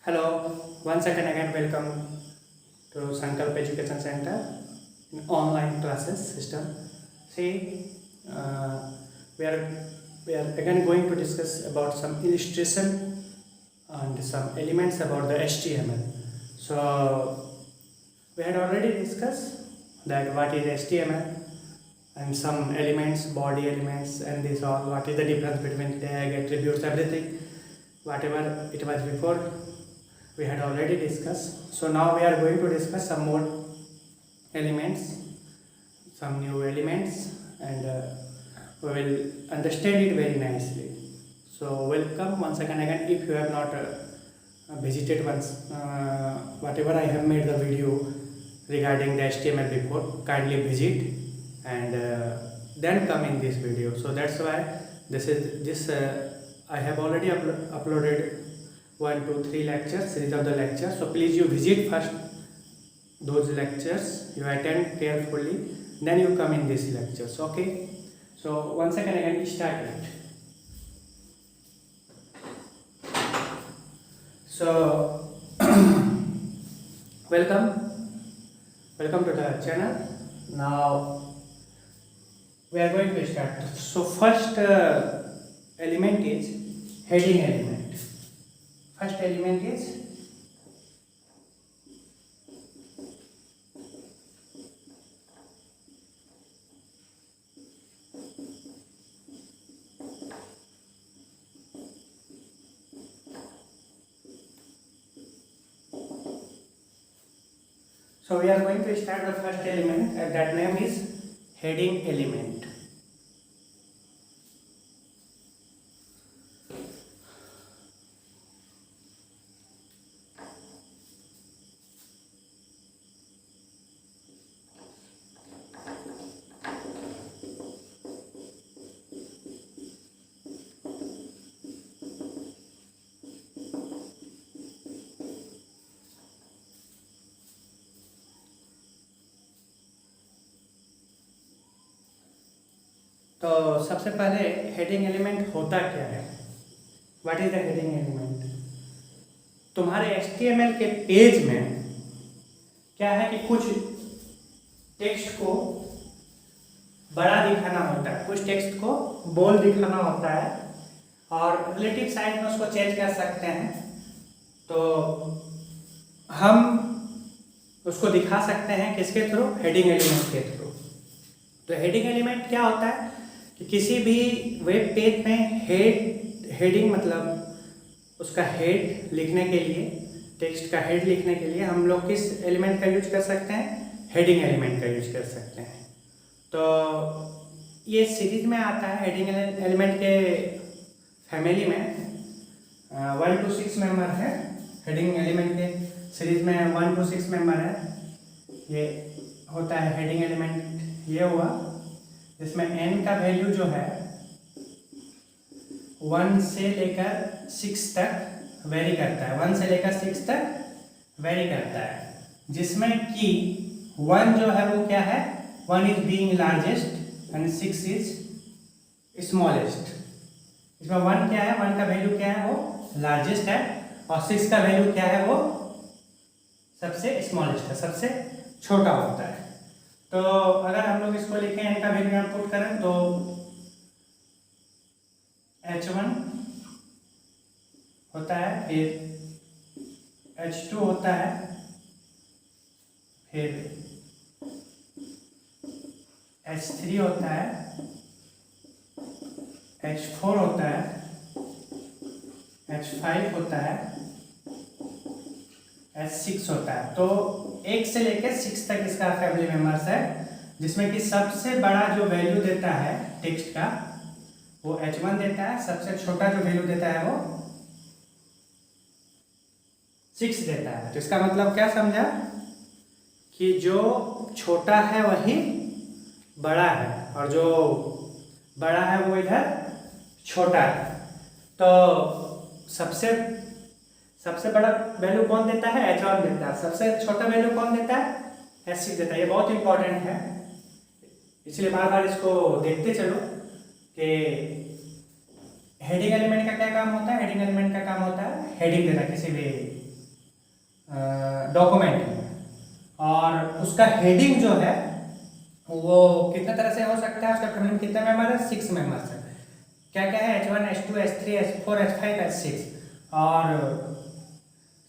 Hello, once again welcome to Sankalp Education Center in online classes system. See, we are again going to discuss about some illustration and some elements about the HTML. So we had already discussed that what is HTML and some elements, body elements, and this all. What is the difference between tag, attributes, everything, whatever it was before. We had already discussed. So now we are going to discuss some more elements, some new elements, and we will understand it very nicely. So welcome once again. If you have not visited once whatever I have made the video regarding the HTML before, kindly visit and then come in this video. So that's why I have already uploaded 1, 2, 3 lectures, series of the lectures. So please you visit first those lectures, you attend carefully, then you come in these lectures. Okay. So once again start it. So welcome to the channel. Now we are going to start. So first element is heading element. First element is so we are going to start the first element, that name is heading element. तो सबसे पहले heading element होता क्या है? What is the heading element? तुम्हारे HTML के page में क्या है कि कुछ टेक्स्ट को बड़ा दिखाना होता है, कुछ टेक्स्ट को बोल्ड दिखाना होता है और रिलेटिव साइज में उसको चेंज कर सकते हैं। तो हम उसको दिखा सकते हैं किसके थ्रू? हेडिंग एलिमेंट के थ्रू। तो हेडिंग एलिमेंट क्या होता है कि किसी भी वेब पेज में हेडिंग मतलब उसका हेड लिखने के लिए, टेक्स्ट का हेड लिखने के लिए हम लोग किस एलिमेंट का यूज कर सकते हैं? हेडिंग एलिमेंट का यूज कर सकते हैं। तो ये सीरीज में आता है, हेडिंग एलिमेंट के फैमिली में 1 to 6 मेंबर है। हेडिंग एलिमेंट के सीरीज में 1 to 6 मेंबर है। ये होता है हेडिंग एलिमेंट, ये हुआ जिसमें n का वैल्यू जो है 1 से लेकर 6 तक वेरी करता है, 1 से लेकर 6 तक वेरी करता है, जिसमें कि 1 जो है वो क्या है? 1 is being largest and 6 is smallest. इसमें 1 क्या है? 1 का वैल्यू क्या है? वो लार्जेस्ट है और 6 का वैल्यू क्या है? वो सबसे स्मॉलेस्ट है, सबसे छोटा होता है। तो अगर हम लोग इसको लिखें, n का वैल्यू पुट करें तो h1 होता है, फिर h2 होता है, फिर h3 होता है, h4 होता है, h5 होता है, h6 होता है। तो 1 से लेकर 6 तक इसका फैमिली मेंबर्स है, जिसमें कि सबसे बड़ा जो वैल्यू देता है टेक्स्ट का वो h1 देता है, सबसे छोटा जो वैल्यू देता है वो 6 देता है। तो इसका मतलब क्या समझा कि जो छोटा है वही बड़ा है और जो बड़ा है वो इधर छोटा है। तो सबसे बड़ा वैल्यू कौन देता है? h1 देता है। सबसे छोटा वैल्यू कौन देता है? h6 देता है। ये बहुत इंपॉर्टेंट है, इसलिए बार बार इसको देखते चलो कि हेडिंग एलिमेंट का क्या काम होता है। हेडिंग एलिमेंट का काम होता है हेडिंग देना किसी भी डॉक्यूमेंट में, और उसका हेडिंग जो है वो कितने तरह से हो सकता है, उसका फैमिली में कितने मेंबर है, 6 मेंबर्स है। क्या क्या है, H1 H2 H3 H4 H5 H6, और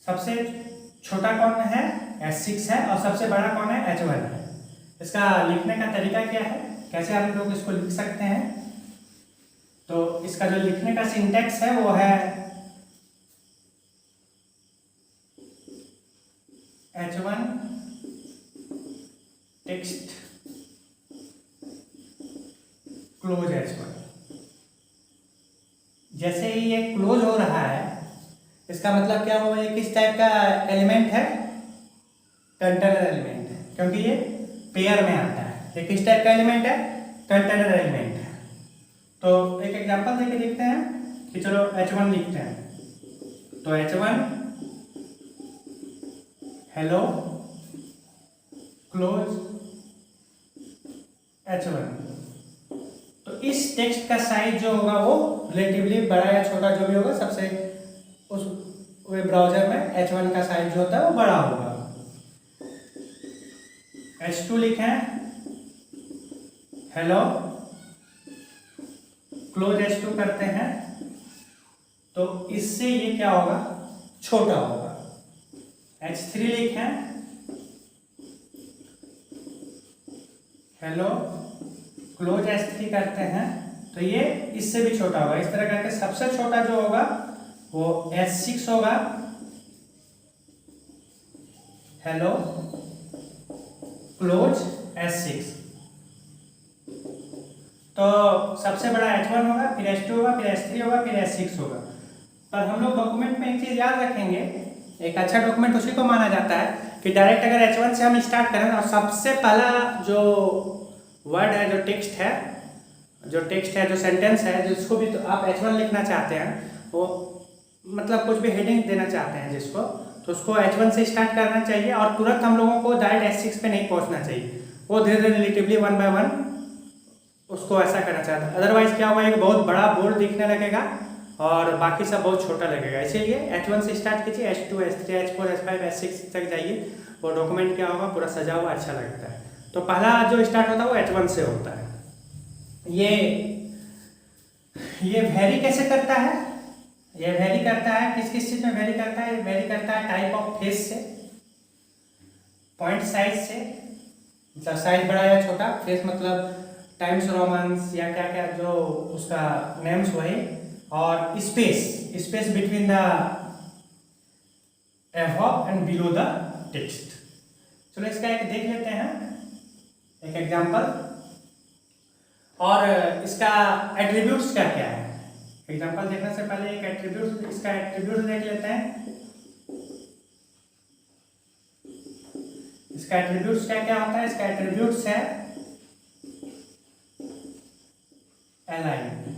सबसे छोटा कौन है, H6 है, और सबसे बड़ा कौन है, H1 है। इसका लिखने का तरीका क्या है, कैसे आप लोग इसको लिख सकते हैं, तो इसका जो लिखने का सिंटैक्स है वो है H1 टेक्स्ट क्लोज H1। जैसे ही ये क्लोज हो रहा है, इसका मतलब क्या हुआ, ये किस टाइप का एलिमेंट है, कंटेनर एलिमेंट है, क्योंकि ये पेयर में आता है। ये किस टाइप का एलिमेंट है, कंटेनर एलिमेंट है। तो एक एग्जांपल देके देखते हैं कि चलो H1 लिखते हैं, तो H1 हेलो क्लोज H1। तो इस टेक्स्ट का साइज जो होगा वो रिलेटिवली बड़ा या छोटा जो भी होगा, सबसे उस वेब ब्राउजर में H1 का साइज जो होता है वो बड़ा होगा। H2 लिखें, हेलो क्लोज H2 करते हैं, तो इससे ये क्या होगा, छोटा होगा। H3 लिखें, हेलो क्लोज H3 करते हैं, तो ये इससे भी छोटा होगा। इस तरह करके सबसे छोटा जो होगा वो H6 होगा, हेलो क्लोज H6। तो सबसे बड़ा H1 होगा, फिर H2 होगा, फिर H3 होगा, फिर H6 होगा। पर हम लोग डॉक्यूमेंट में एक चीज याद रखेंगे, एक अच्छा डॉक्यूमेंट उसी को माना जाता है कि डायरेक्ट अगर H1 से हम स्टार्ट करें और सबसे पहला जो वर्ड है, जो टेक्स्ट है, जो सेंटेंस है, जिसको भी तो आप H1 लिखना चाहते हैं, वो मतलब कुछ भी हेडिंग देना चाहते हैं जिसको, तो उसको H1 से स्टार्ट करना चाहिए, और तुरंत हम लोगों को डायरेक्ट H6 पे नहीं पहुंचना चाहिए। वो धीरे धीरे रिलेटिवली 1 बाय 1 उसको ऐसा करना चाहता है। अदरवाइज क्या होगा, एक बहुत बड़ा बोर्ड दिखने लगेगा और बाकी सब बहुत छोटा लगेगा। इसीलिए H1 से स्टार्ट कीजिए, H2 H3 H4 H5 H6 तक जाइए, वो डॉक्यूमेंट क्या होगा, पूरा सजा हुआ अच्छा लगता है। तो पहला जो स्टार्ट होता है वो H1 से होता है। ये वेरी कैसे करता है, ये वेरी करता है किस किस चीज में वेरी करता है, ये वेरी करता है टाइप ऑफ फेस से, पॉइंट साइज से, मतलब साइज बड़ा या छोटा, फेस मतलब टाइम्स रोमन्स या क्या क्या जो उसका नेम्स वही, और space between the above and below the text. चलो इसका एक देख लेते हैं, एक एग्जांपल, और इसका एट्रीब्यूट्स क्या क्या है। एग्जांपल देखने से पहले एक इसका एट्रीब्यूट्स देख लेते हैं। इसका एट्रीब्यूट्स क्या क्या होता है, इसका एट्रीब्यूट्स है अलाइन।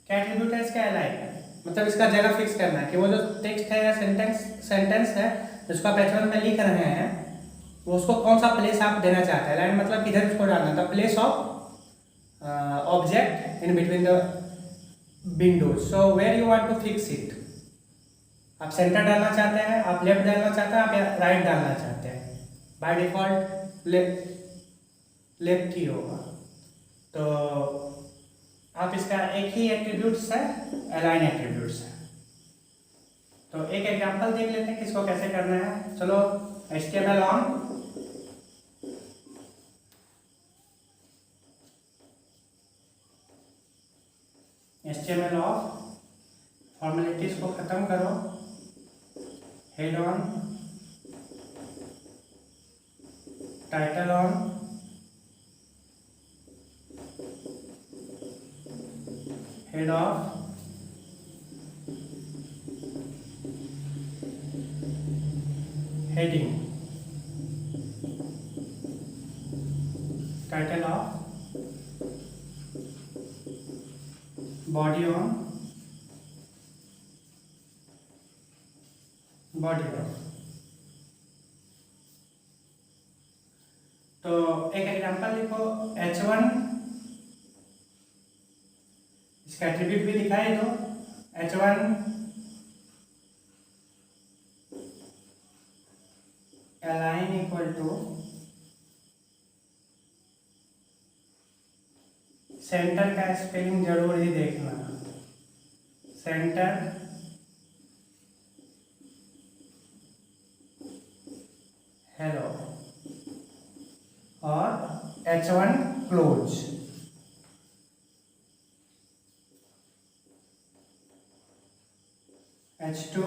क्या एट्रीब्यूट है इसका, अलाइन, मतलब इसका जगह फिक्स करना है कि वो जो टेक्स्ट है या सेंटेंस है जिसको आप H1 में लिख रहे हैं, वो उसको कौन सा प्लेस आप देना चाहते हैं। अलाइन मतलब किधर उसको डालना, the place of object in between the windows, so where you want to fix it. आप सेंटर डालना चाहते हैं, आप लेफ्ट डालना चाहते हैं, आप राइट डालना चाहते हैं। बाय डिफॉल्ट लेफ्ट ही होगा। तो आप इसका एक ही एट्रीब्यूट्स है, अलाइन एट्रीब्यूट्स है। तो एक एग्जांपल देख लेते हैं कि इसको कैसे करना है। चलो HTML on, HTML of, formalities को खत्म करो, head on, title on, head of, heading, title of, body on, body of. तो एक एग्जांपल लिखो, H1, इसका एट्रीब्यूट भी दिखाई दो, H1 align equal to centre का स्पेलिंग जरूर ही देखना, सेंटर हेलो और H1 close. H2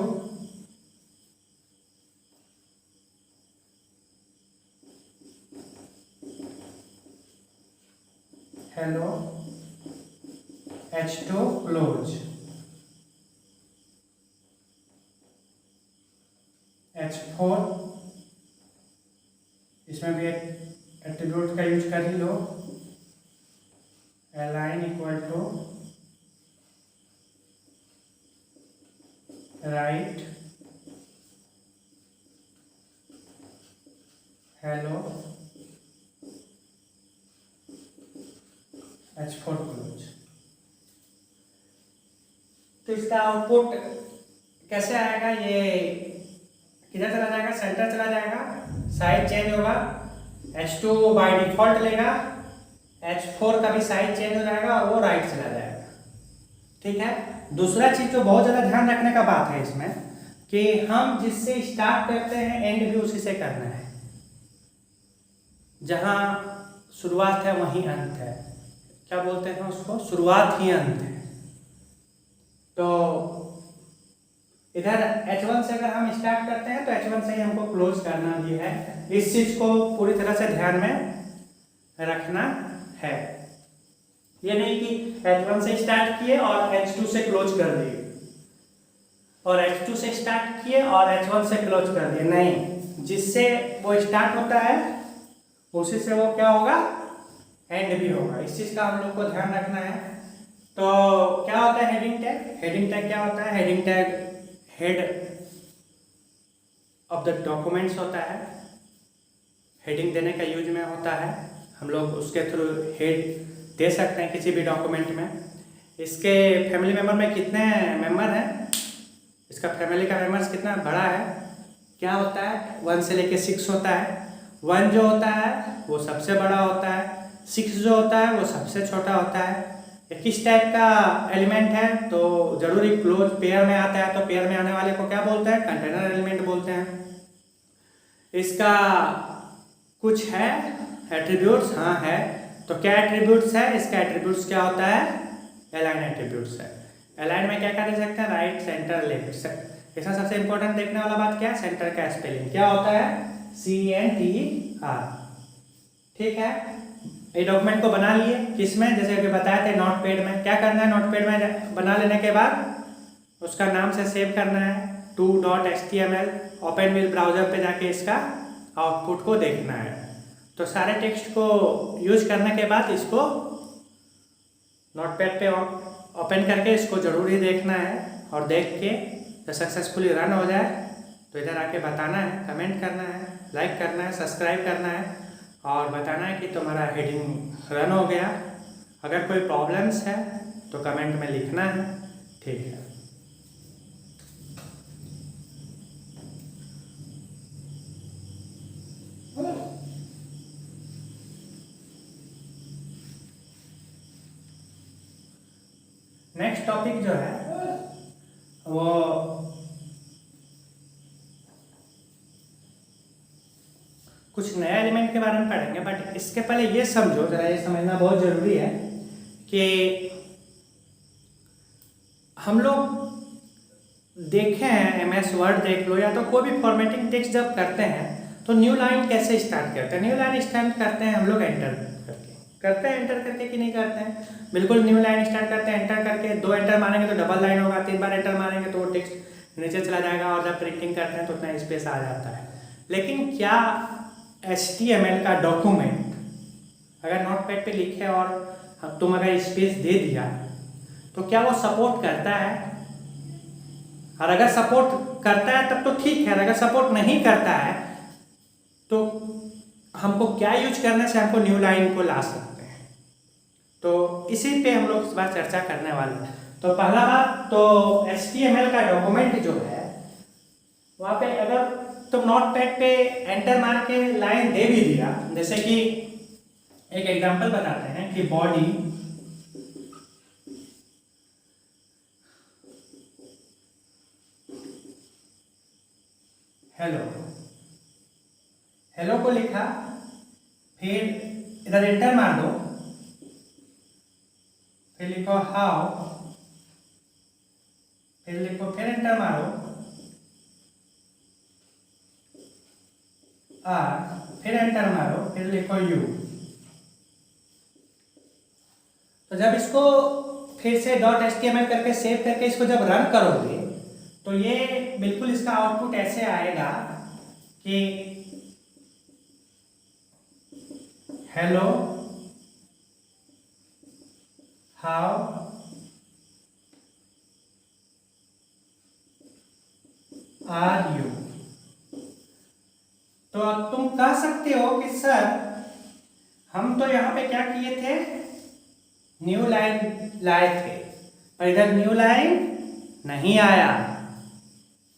hello H2 close. H4 इसमें भी एट्रीब्यूट का यूज कर ही लो, अलाइन इक्वल टू राइट हेलो H4 क्लोज। तो इसका आउटपुट कैसे आएगा, ये किधर चला जाएगा, सेंटर चला जाएगा, साइड चेंज होगा, H2 बाय डिफॉल्ट लेगा, H4 का भी साइड चेंज हो जाएगा और वो राइट चला जाएगा। ठीक है। दूसरा चीज जो बहुत ज़्यादा ध्यान रखने का बात है इसमें कि हम जिससे स्टार्ट करते हैं एंड भी उसी से करना है, जहाँ शुरुआत है वहीं अंत है। क्या बोलते हैं उसको, शुरुआत ही अंत है। तो इधर H1 से अगर हम स्टार्ट करते हैं तो H1 से ही हमको क्लोज करना भी है। इस चीज को पूरी तरह से ध्यान में रखना है। ये नहीं कि H1 से स्टार्ट किए और H2 से क्लोज कर दिए, और H2 से स्टार्ट किए और H1 से क्लोज कर दिए, नहीं। जिससे वो स्टार्ट होता है उसी से वो क्या होगा, एंड भी होगा। इस चीज का हम लोग को ध्यान रखना है। तो क्या होता है हेडिंग टैग, हेडिंग टैग क्या होता है, heading tag head of the documents होता है, हेडिंग देने का यूज में होता है। हम लोग उसके थ्रू हेड दे सकते हैं किसी भी डॉक्यूमेंट में। इसके फैमिली मेम्बर में कितने मेंबर हैं, इसका फैमिली का मेंबर्स कितना बड़ा है, क्या होता है, 1 से लेके 6 होता है। 1 जो होता है वो सबसे बड़ा होता है, 6 जो होता है वो सबसे छोटा होता है। किस टाइप का एलिमेंट है, तो जरूरी क्लोज पेयर में आता है, तो पेयर में आने वाले को क्या बोलते हैं, कंटेनर एलिमेंट बोलते हैं। इसका कुछ है एट्रीब्यूट्स, हाँ है। तो क्या एट्रीब्यूट्स है, इसका एट्रीब्यूट्स क्या होता है, अलाइन एट्रीब्यूट्स है। अलाइन में क्या क्या दे सकते हैं, राइट सेंटर लेफ्ट। इसमें सबसे इंपॉर्टेंट देखने वाला बात क्या है, सेंटर का स्पेलिंग क्या होता है, CNTR। ठीक है। ये डॉक्यूमेंट को बना लिए किसमें, जैसे कि बताए थे नोटपैड में। क्या करना है, नोटपैड में बना लेने के बाद उसका नाम से सेव करना है 2.html। ओपन विद ब्राउजर पे जाके इसका आउटपुट को देखना है। तो सारे टेक्स्ट को यूज करने के बाद इसको नोटपैड पे ओपन करके इसको जरूर ही देखना है, और देख के जब सक्सेसफुली रन हो जाए तो इधर आके बताना है, कमेंट करना है, लाइक करना है, सब्सक्राइब करना है और बताना है कि तुम्हारा हेडिंग रन हो गया। अगर कोई प्रॉब्लम्स है तो कमेंट में लिखना है। ठीक है। नेक्स्ट टॉपिक जो है वो कुछ नया एलिमेंट के बारे में पढ़ेंगे, बट इसके पहले ये समझो, जरा ये समझना बहुत जरूरी है कि हम लोग देखे हैं MS वर्ड देख लो, या तो कोई भी फॉर्मेटिंग टेक्स्ट जब करते हैं तो न्यू लाइन कैसे स्टार्ट करते हैं। न्यू लाइन स्टार्ट करते हैं हम लोग एंटर करके, करते हैं एंटर करके कि नहीं करते हैं, बिल्कुल न्यू लाइन स्टार्ट करते हैं एंटर करके। 2 एंटर मारेंगे तो डबल लाइन होगा, 3 बार एंटर मारेंगे तो वो टेक्स्ट नीचे चला जाएगा, और जब प्रिंटिंग करते हैं तो उतना स्पेस आ जाता है। लेकिन क्या HTML का डॉक्यूमेंट अगर नोटपैड पे लिखे और तुम अगर स्पेस दे दिया तो क्या वो सपोर्ट करता है? और अगर सपोर्ट करता है तब तो ठीक है, अगर सपोर्ट नहीं करता है तो हमको क्या यूज करने से हमको न्यू लाइन को ला सकते हैं। तो इसी पे हम लोग इस बार चर्चा करने वाले हैं। तो पहला बात तो HTML का डॉक्यूमेंट जो है वहाँ पे अगर तुम नोट पैड पे एंटर मार के लाइन दे भी दिया, जैसे कि एक एग्जांपल बताते हैं कि बॉडी हेलो, हेलो को लिखा, फिर इधर एंटर मार दो, फिर लिखो हाउ, फिर लिखो, फिर एंटर मारो, फिर एंटर मारो, फिर लिखो यू। तो जब इसको फिर से .html करके सेव करके इसको जब रन करोगे तो ये बिल्कुल इसका आउटपुट ऐसे आएगा कि हेलो, हाउ आर यू। तो अब तुम कह सकते हो कि सर हम तो यहाँ पे क्या किए थे, न्यू लाइन लाए थे, पर इधर न्यू लाइन नहीं आया।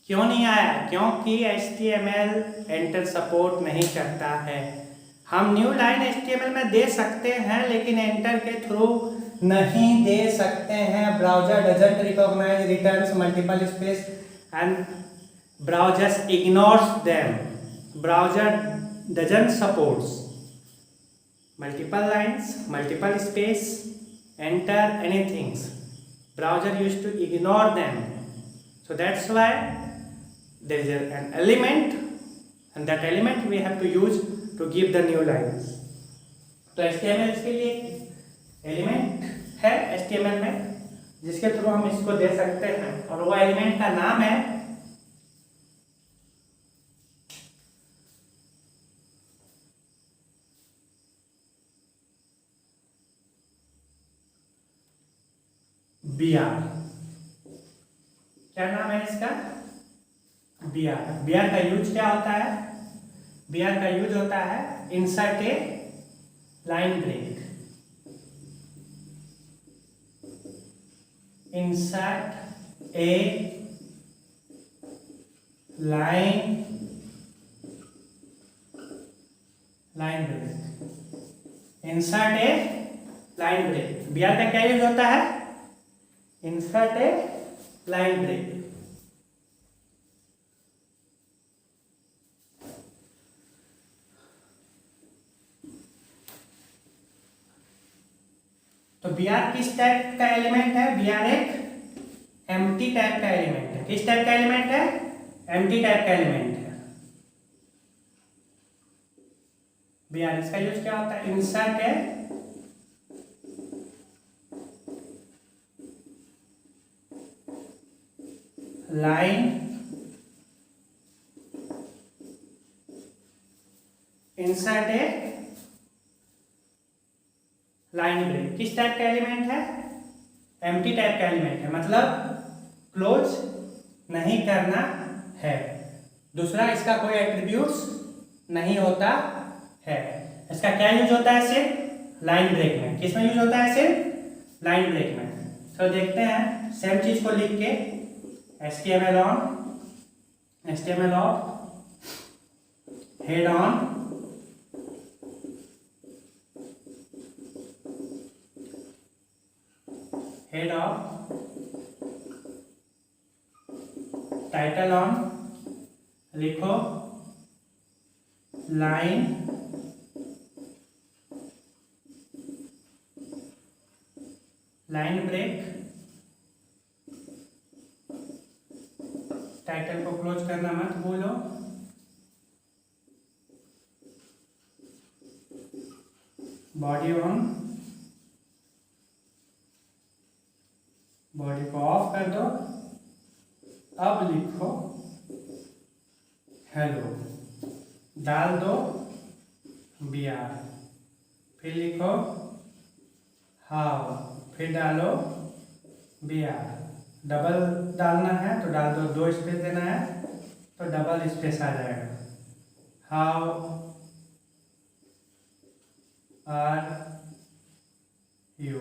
क्यों नहीं आया? क्योंकि HTML एंटर सपोर्ट नहीं करता है। हम न्यू लाइन HTML में दे सकते हैं लेकिन एंटर के थ्रू नहीं दे सकते हैं। Browser doesn't recognise returns multiple space and browsers ignores them. Browser doesn't supports multiple lines, multiple space, enter anything. Browser used to ignore them. So that's why there is an element, and that element we have to use to give the new lines. तो HTML इसके लिए element है HTML में जिसके through हम इसको दे सकते हैं, और वो एलिमेंट का नाम है BR। क्या नाम है इसका? BR। BR का यूज क्या होता है? BR का यूज होता है insert a line break, insert a line break, insert a line break. BR का क्या यूज होता है? Insert a line break. तो BR किस टाइप का एलिमेंट है? BR एक एम्प्टी टाइप का एलिमेंट है। किस टाइप का एलिमेंट है? एम्प्टी टाइप का एलिमेंट है BR। इसका यूज क्या होता है? Insert a line, insert a line break. किस टाइप का एलिमेंट है? एम्प्टी टाइप का एलिमेंट है, मतलब क्लोज नहीं करना है। दूसरा, इसका कोई एट्रीब्यूट्स नहीं होता है। इसका क्या यूज होता है? सिर्फ लाइन ब्रेक में। किस में यूज होता है? सिर्फ लाइन ब्रेक में। तो देखते हैं सेम चीज को लिख के, HTML on, HTML off, head on, head off, title on, लिखो लाइन ब्रेक। टाइटल को क्लोज करना मत भूलो। बॉडी ऑन, बॉडी को ऑफ कर दो। अब लिखो हेलो, डाल दो BR, फिर लिखो हाउ, फिर डालो BR। डबल डालना है तो डाल दो, 2 स्पेस देना है तो डबल स्पेस आ जाएगा। How are you.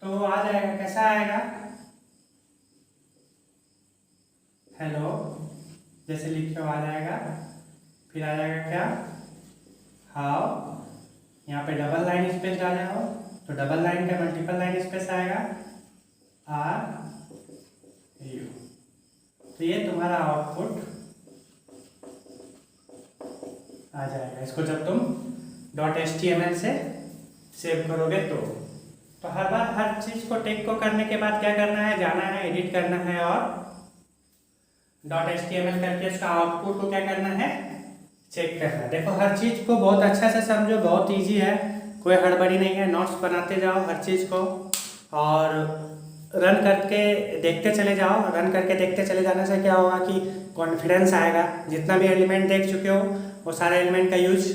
तो आ जाएगा। कैसा आएगा? पे आ जाएगा, फिर आ जाएगा क्या, हाउ, यहाँ पे डबल लाइन स्पेस डाले हो तो डबल लाइन का मल्टीपल लाइन स्पेस आएगा, आर यू। तो ये तुम्हारा आउटपुट आ जाएगा। इसको जब तुम .html से सेव करोगे तो हर बार हर चीज को टेक को करने के बाद क्या करना है, जाना है, एडिट करना है और .html करके इसका आउटपुट को क्या करना है, चेक करना है। देखो हर चीज को बहुत अच्छा से समझो, बहुत इजी है, कोई हड़बड़ी नहीं है। नोट्स बनाते जाओ हर चीज को और रन करके देखते चले जाओ। रन करके देखते चले जाने से क्या होगा कि कॉन्फिडेंस आएगा। जितना भी एलिमेंट देख चुके हो वो सारे एलिमेंट का यूज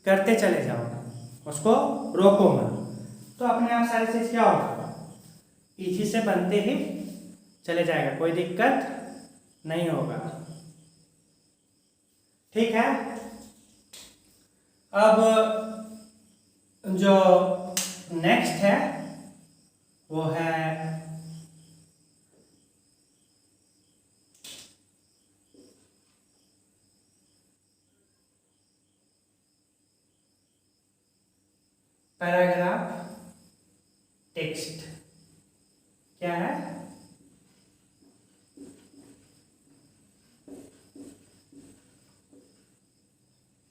करते चले जाओ, उसको रोको मत, तो अपने आप सारी चीज क्या होगा, इजी से बनते ही चले जाएगा, कोई दिक्कत नहीं होगा। ठीक है, अब जो नेक्स्ट है वो है पैराग्राफ टेक्स्ट। क्या है,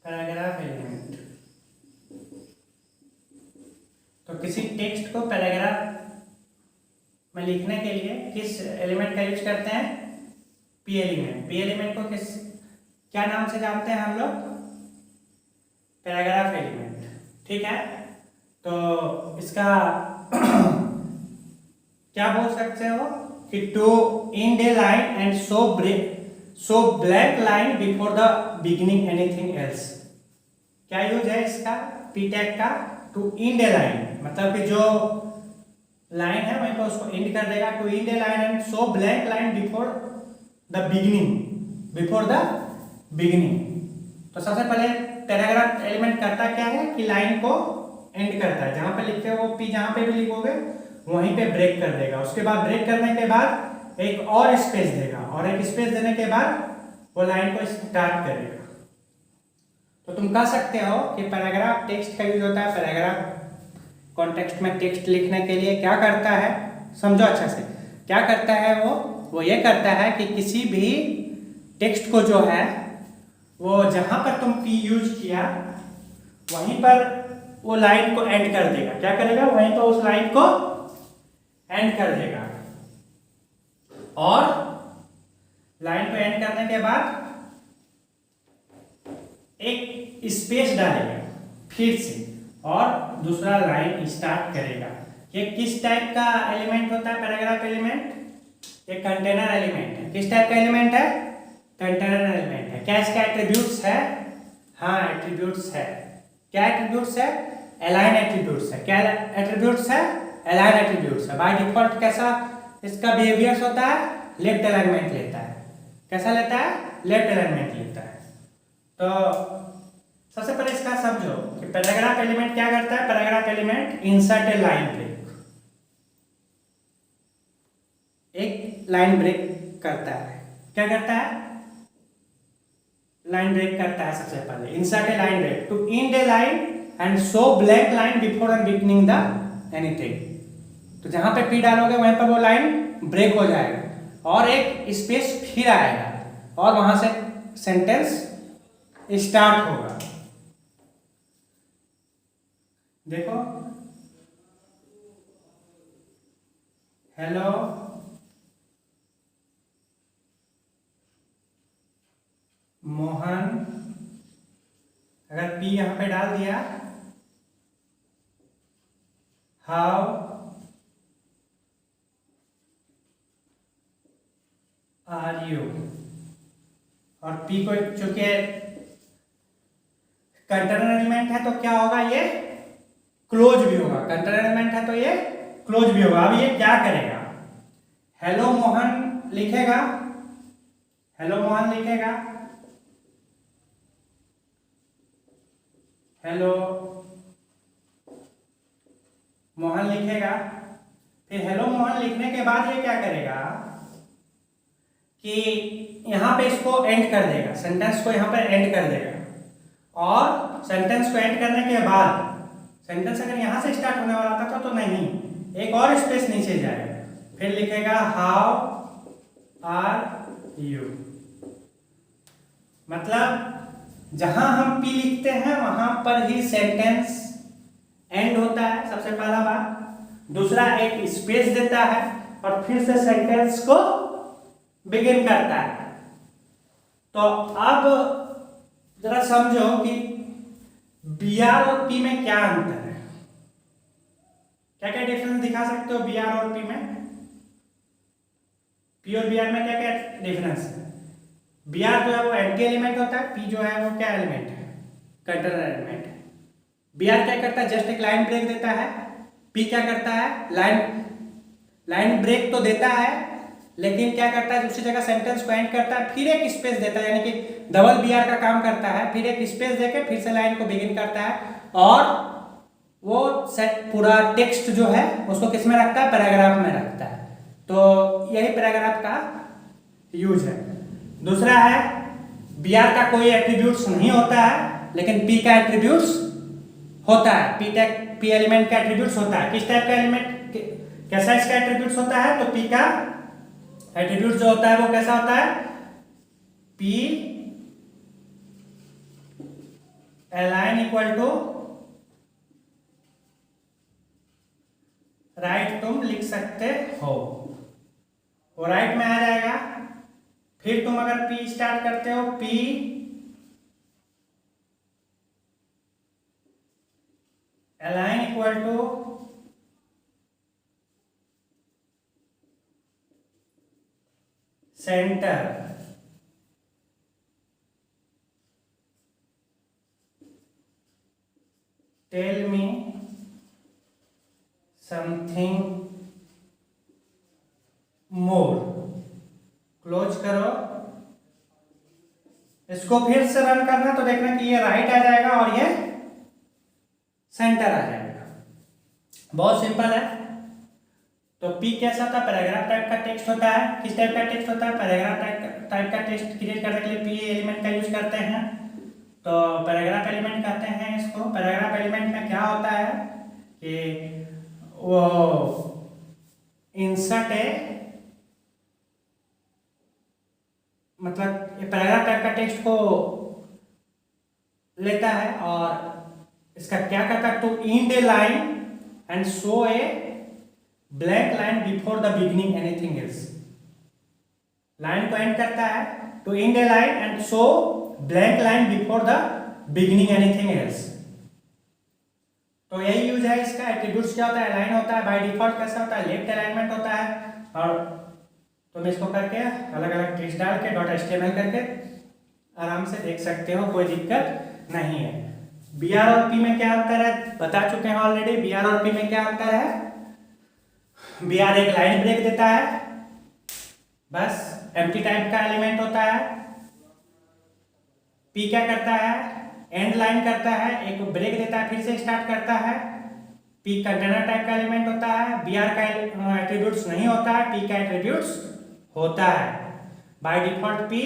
पैराग्राफ एलिमेंट। तो किसी टेक्स्ट को पैराग्राफ में लिखने के लिए किस एलिमेंट का यूज करते हैं, पी एलिमेंट। पी एलिमेंट को किस क्या नाम से जानते हैं हम लोग, पैराग्राफ एलिमेंट। ठीक है, तो इसका क्या बोल सकते हो कि to end a line and so black line before the beginning anything else. क्या यूज है इसका, पी टैग का, टू इंड ए लाइन, मतलब कि जो लाइन है वहीं पर उसको इंड कर देगा। To end a line and so black line before the beginning, before the beginning. तो सबसे पहले पैराग्राफ एलिमेंट करता क्या है कि लाइन को एंड करता है, जहां पे लिखते हो वो पी, जहां पे भी लिखोगे वहीं पे ब्रेक कर देगा। उसके बाद ब्रेक करने के बाद एक और स्पेस देगा और एक स्पेस देने के बाद वो लाइन को स्टार्ट करेगा। तो तुम कह सकते हो कि पैराग्राफ टेक्स्ट का यूज होता है। पैराग्राफ कॉन्टेक्स्ट में टेक्स्ट लिखने के लिए क्या करता है, समझो अच्छा से, क्या करता है वो ये करता है कि किसी भी टेक्स्ट को जो है वो जहां पर तुम पी यूज किया वहीं पर वो लाइन को एंड कर देगा। क्या करेगा, वहीं पर उस लाइन को एंड कर देगा और लाइन को एंड करने के बाद एक स्पेस डालेगा फिर से और दूसरा लाइन स्टार्ट करेगा। ये किस टाइप का एलिमेंट होता है, पैराग्राफ एलिमेंट, ये कंटेनर एलिमेंट है। किस टाइप का एलिमेंट है, कंटेनर एलिमेंट है। क्या इसका एट्रीब्यूट्स है, हाँ एट्रीब्यूट्स है। क्या एट्रीब्यूट्स है, अलाइन एट्रीब्यूट्स है। क्या एट्रीब्यूट्स है, अलाइन एट्रीब्यूट्स है। बाय डिफॉल्ट कैसा इसका बिहेवियर्स होता है, लेफ्ट अलाइनमेंट लेता है। कैसा लेता है, लेफ्ट अलाइनमेंट लेता है। तो सबसे पहले इसका समझो कि पैराग्राफ एलिमेंट क्या करता है। Paragraph element insert a line break, एक लाइन ब्रेक करता है। क्या करता है, लाइन ब्रेक करता है। सबसे पहले insert a line break to end a line and show black line before and beginning the anything. तो जहां पे पी डालोगे वहीं पर वो लाइन ब्रेक हो जाएगा और एक स्पेस फिर आएगा और वहां से सेंटेंस स्टार्ट होगा। देखो, हेलो मोहन, अगर पी यहां पे डाल दिया, हाउ आर यू, और पी को चूंकि कंटेनर एलिमेंट है तो क्या होगा, ये क्लोज भी होगा। कंटेनर एलिमेंट है तो ये क्लोज भी होगा। अब ये क्या करेगा, हेलो मोहन लिखेगा, हेलो मोहन लिखेगा, हेलो मोहन लिखेगा। फिर हेलो मोहन लिखने के बाद ये क्या करेगा कि यहाँ पे इसको एंड कर देगा, सेंटेंस को यहाँ पे एंड कर देगा, और सेंटेंस को एंड करने के बाद सेंटेंस अगर यहाँ से स्टार्ट होने वाला था तो नहीं, एक और स्पेस नीचे जाएगा, फिर लिखेगा हाउ आर यू। मतलब जहां हम पी लिखते हैं वहां पर ही सेंटेंस एंड होता है, सबसे पहला बात। दूसरा, एक स्पेस देता है और फिर से सेंटेंस को बिगिन करता है। तो अब जरा समझो कि बी आर और पी में क्या अंतर है, क्या क्या डिफरेंस दिखा सकते हो बी आर और पी में? पी और बी आर में क्या क्या डिफरेंस है? बी आर जो है वो एंटी एलिमेंट होता है, पी जो है वो क्या एलिमेंट है? कंटेनर एलिमेंट है। बी आर क्या करता है? जस्ट एक लाइन ब्रेक देता है। पी क्या करता है? लाइन ब्रेक तो देता है, लेकिन क्या करता है? दूसरी जगह सेंटेंस को एंड करता है, फिर एक स्पेस देता है, यानी कि डबल बी आर का काम करता है। फिर एक स्पेस देके फिर से लाइन को बिगिन करता है, और वो पूरा टेक्स्ट जो है उसको किस में रखता है? पैराग्राफ में रखता है। तो यही पैराग्राफ का यूज है। दूसरा है, बी आर का कोई एट्रीब्यूट्स नहीं होता है, लेकिन पी का एट्रीब्यूट्स होता है। पी एलिमेंट का एट्रीब्यूट्स होता है। किस टाइप का एलिमेंट, कैसा इसका एट्रीब्यूट्स होता है? तो पी का एट्रीब्यूट जो होता है वो कैसा होता है? P align equal to right, तुम लिख सकते हो, वो राइट में आ जाएगा। फिर तुम अगर पी स्टार्ट करते हो, P align equal to centre, tell me something more, close करो। इसको फिर से रन करना तो देखना कि ये राइट आ जाएगा और ये सेंटर आ जाएगा। बहुत सिंपल है। तो पी कैसा होता है? पैराग्राफ टाइप का टेक्स्ट होता है। किस टाइप का टेक्स्ट होता है? पैराग्राफ टाइप का टेक्स्ट क्रिएट करने के लिए पी एलिमेंट का यूज करते हैं। तो पैराग्राफ एलिमेंट कहते हैं इसको। पैराग्राफ एलिमेंट में क्या होता है कि वो इंसर्ट है, मतलब ये पैराग्राफ टाइप का टेक्स्ट को लेता है और इसका क्या करता है? To end a line and show a blank line before the beginning anything else. Line को एंड करता है, to end a line and show blank line before the beginning anything else. तो यही यूज है इसका। एट्रीब्यूट्स क्या होता है? अलाइन होता है। बाय डिफॉल्ट कैसा होता है? लेफ्ट अलाइनमेंट होता है। और तुम इसको करके अलग अलग टेक्स्ट डाल के .html करके आराम से देख सकते हो, कोई दिक्कत नहीं है। बी आर और पी में क्या अंतर है बता चुके हैं ऑलरेडी। बी आर और पी में क्या अंतर है? बी आर एक लाइन ब्रेक देता है, बस एम्प्टी टाइप का एलिमेंट होता है। पी क्या करता है? एंड लाइन करता है, एक ब्रेक देता है, फिर से स्टार्ट करता है। पी कंटेनर टाइप का एलिमेंट होता है। बी आर का एट्रीब्यूट्स नहीं होता है, पी का एट्रीब्यूट्स होता है। बाय डिफॉल्ट पी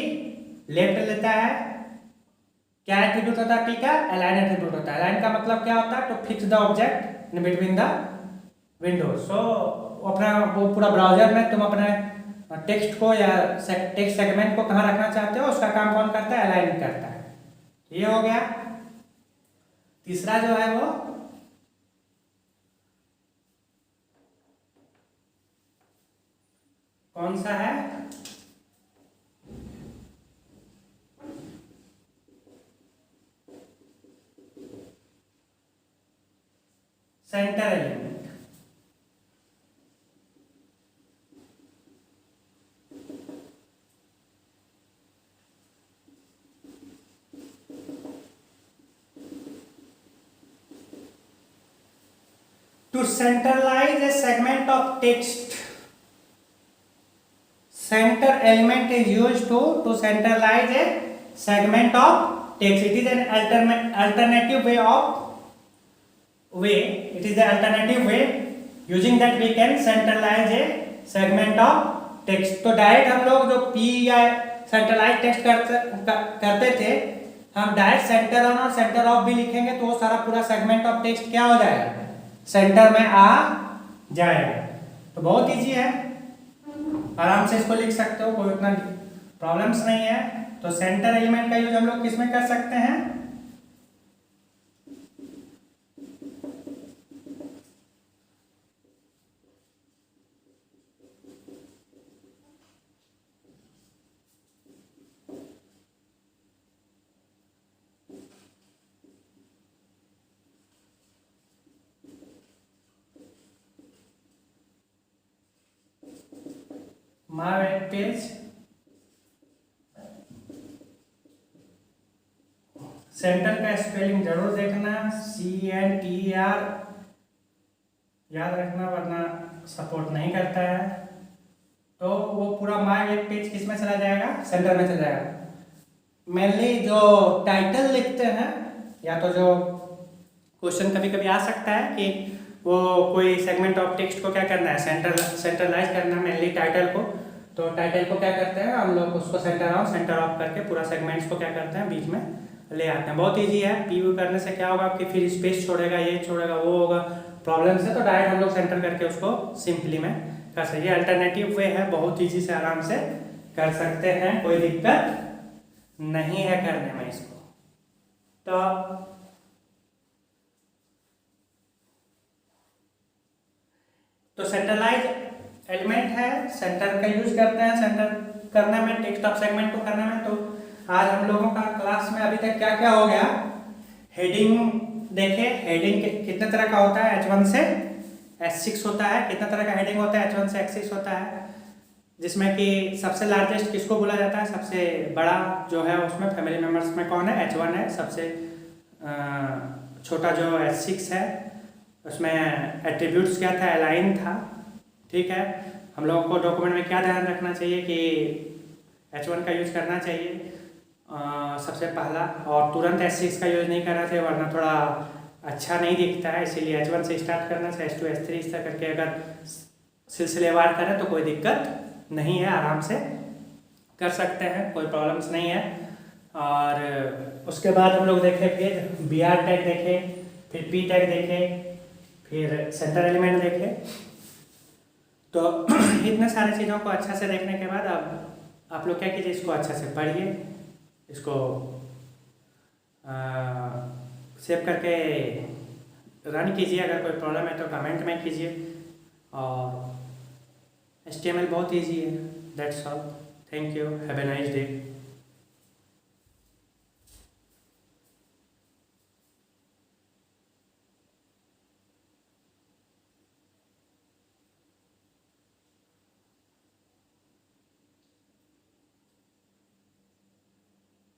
लेफ्ट लेता है। क्या एट्रीब्यूट होता है? पी का अलाइन एट्रीब्यूट होता है। अलाइन का मतलब क्या होता है? To fix the object in between the windows. So अपना वो पूरा ब्राउजर में तुम अपने टेक्स्ट को या टेक्स्ट सेगमेंट को कहाँ रखना चाहते हो उसका काम कौन करता है? अलाइन करता है। ये हो गया। तीसरा जो है वो कौन सा है? Centre element. To centralize a segment of text, center element is used to centralize a segment of text. It is an alternative way it is the alternative way using that we can centralize a segment of text. तो direct हम लोग जो P या centralise text करते थे, हम direct centre on और centre of भी लिखेंगे तो वो सारा पूरा सेगमेंट ऑफ टेक्स्ट क्या हो जाएगा, सेंटर में आ जाएगा। तो बहुत इजी है, आराम से इसको लिख सकते हो, कोई उतना प्रॉब्लम्स नहीं है। तो सेंटर एलिमेंट का यूज हम लोग किस में कर सकते हैं, माय वेब पेज, सेंटर का स्पेलिंग जरूर देखना, CNTR याद रखना वरना सपोर्ट नहीं करता है। तो वो पूरा माय वेब पेज किस में चला जाएगा, सेंटर में चला जाएगा। मेनली जो टाइटल लिखते हैं, या तो जो क्वेश्चन कभी कभी आ सकता है कि वो कोई सेगमेंट ऑफ टेक्स्ट को क्या करना है, सेंट्रलाइज करना है मेनली टाइटल को। तो टाइटल को क्या करते हैं हम लोग, उसको सेंटर ऑफ करके पूरा सेगमेंट्स को क्या करते हैं बीच में ले आते हैं। बहुत इजी है, पीयू करने से क्या होगा कि फिर स्पेस छोड़ेगा, ये छोड़ेगा, वो होगा, प्रॉब्लम से। तो डायरेक्ट हम लोग सेंटर करके उसको सिंपली में कर सकते हैं। अल्टरनेटिव वे है, बहुत इजी से आराम से कर सकते हैं, कोई दिक्कत नहीं है करने में इसको। तो सेंट्रलाइज एलिमेंट है, सेंटर का यूज करते हैं सेंटर करने में, टेक्स्ट ऑफ सेगमेंट को करने में। तो आज हम लोगों का क्लास में अभी तक क्या क्या हो गया, हेडिंग देखे, हेडिंग कितने तरह का होता है, H1 से H6 होता है, कितने तरह का हेडिंग होता है, H1 से H6 होता है, जिसमें कि सबसे लार्जेस्ट किसको बोला जाता है, सबसे बड़ा जो है उसमें फैमिली मेम्बर्स में कौन है, H1 है। सबसे छोटा जो H6 है उसमें एट्रीब्यूट्स क्या था, अलाइन था, ठीक है। हम लोगों को डॉक्यूमेंट में क्या ध्यान रखना चाहिए कि H1 का यूज करना चाहिए सबसे पहला, और तुरंत H6 का यूज नहीं करना चाहिए वरना थोड़ा अच्छा नहीं दिखता है, इसीलिए H1 से स्टार्ट करना चाहिए, H2 H3 इस तरह करके अगर सिलसिलेवार करें तो कोई दिक्कत नहीं है, आराम से कर सकते हैं, कोई प्रॉब्लम्स नहीं है। और उसके बाद हम लोग देखें फिर BR टैग देखे, फिर P टैग देखे, फिर सेंटर एलिमेंट देखे। तो इतने सारे चीज़ों को अच्छा से देखने के बाद अब आप लोग क्या कीजिए, इसको अच्छा से पढ़िए, इसको सेव करके रन कीजिए। अगर कोई प्रॉब्लम है तो कमेंट में कीजिए। और HTML बहुत इजी है, that's all, thank you, have a nice day.